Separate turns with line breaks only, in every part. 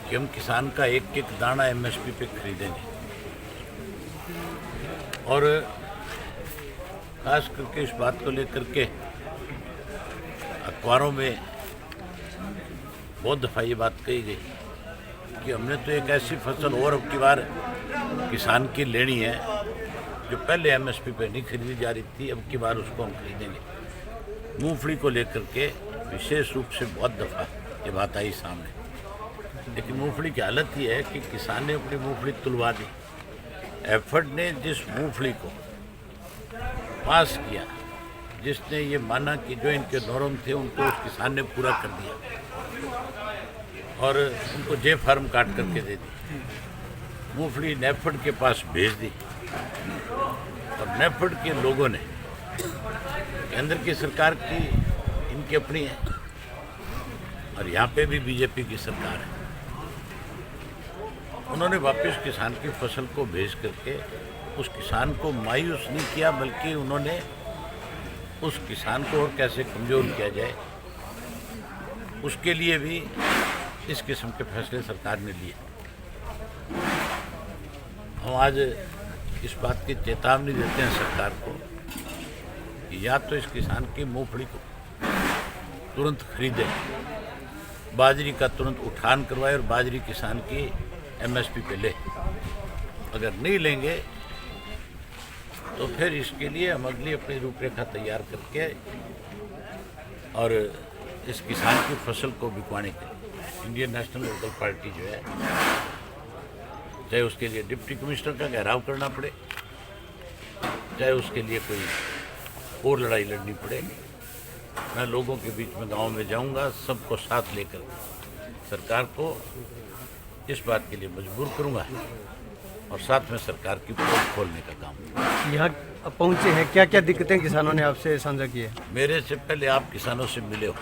कि हम किसान का एक एक दाना एमएसपी पे खरीदेंगे और खास करके इस बात को लेकर के अखबारों में बहुत दफ़ा ये बात कही गई कि हमने तो एक ऐसी फसल और अब की बार किसान की लेनी है जो पहले एमएसपी पे नहीं खरीदी जा रही थी, अब की बार उसको हम खरीदेंगे। मूंगफली को लेकर के विशेष रूप से बहुत दफ़ा ये बात आई सामने, लेकिन मूंगफली की हालत ये है कि किसान ने अपनी मूंगफली तुलवा दी। एफर्ड ने जिस मूंगफली को पास किया, जिसने ये माना कि जो इनके नॉर्म थे उनको उस किसान ने पूरा कर दिया और उनको जे फार्म काट करके दे दी। मूंगफली नेफेड के पास भेज दी और नेफेड के लोगों ने, केंद्र की सरकार की इनकी अपनी है और यहाँ पे भी बीजेपी की सरकार है, उन्होंने वापस किसान की फसल को भेज करके उस किसान को मायूस नहीं किया, बल्कि उन्होंने उस किसान को और कैसे कमज़ोर किया जाए उसके लिए भी इस किस्म के फैसले सरकार ने लिए। हम आज इस बात की चेतावनी देते हैं सरकार को कि या तो इस किसान की मूंगफली को तुरंत खरीदे, बाजरी का तुरंत उठान करवाए और बाजरी किसान की एमएसपी पे ले। अगर नहीं लेंगे तो फिर इसके लिए हम अगली अपनी रूपरेखा तैयार करके और इस किसान की फसल को बिकवाने के लिए इंडियन नेशनल लोकल पार्टी जो है, चाहे उसके लिए डिप्टी कमिश्नर का घेराव करना पड़े, चाहे उसके लिए कोई और लड़ाई लड़नी पड़े, मैं लोगों के बीच में गांव में जाऊंगा, सबको साथ लेकर सरकार को इस बात के लिए मजबूर करूंगा और साथ में सरकार की पोल खोलने का काम।
यहाँ पहुँचे हैं, क्या क्या दिक्कतें किसानों ने आपसे साझा की है?
मेरे से पहले आप किसानों से मिले हो,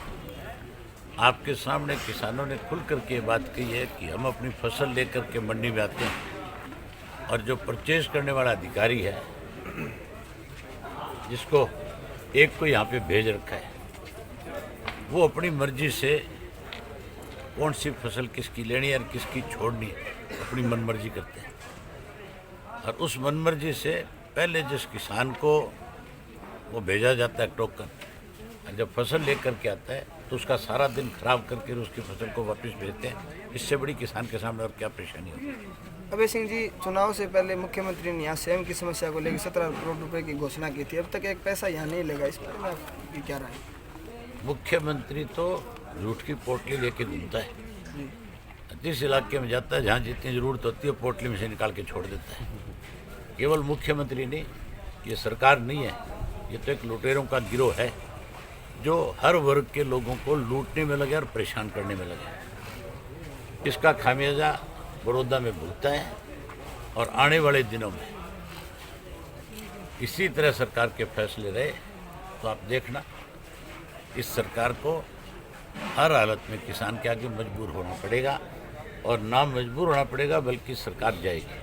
आपके सामने किसानों ने खुल करके बात कही है कि हम अपनी फसल लेकर के मंडी में आते हैं और जो परचेज करने वाला अधिकारी है, जिसको एक को यहाँ पे भेज रखा है, वो अपनी मर्जी से कौन सी फसल किसकी लेनी है और किसकी छोड़नी है अपनी मनमर्जी करते हैं और उस मनमर्जी से पहले जिस किसान को वो भेजा जाता है टोकन, और जब फसल लेकर के आता है तो उसका सारा दिन खराब करके उसकी फसल को वापस भेजते हैं। इससे बड़ी किसान के सामने और क्या परेशानी होगी।
अभय सिंह जी, चुनाव से पहले मुख्यमंत्री ने यहाँ सेम की समस्या को लेकर 17 करोड़ रुपए की घोषणा की थी, अब तक एक पैसा यहाँ नहीं लगा, इस बारे में आपकी क्या राय? मुख्यमंत्री
तो झूठ की पोटली लेके घूमता है, जिस इलाके में जाता है जहाँ जितनी ज़रूरत होती है पोटली में से निकाल के छोड़ देता है। केवल मुख्यमंत्री नहीं, ये सरकार नहीं है, ये तो एक लुटेरों का गिरोह है जो हर वर्ग के लोगों को लूटने में लगे और परेशान करने में लगे। इसका खामियाजा बड़ौदा में भुगता है और आने वाले दिनों में इसी तरह सरकार के फैसले रहे तो आप देखना, इस सरकार को हर हालत में किसान के आगे मजबूर होना पड़ेगा और ना मजबूर होना पड़ेगा बल्कि सरकार जाएगी।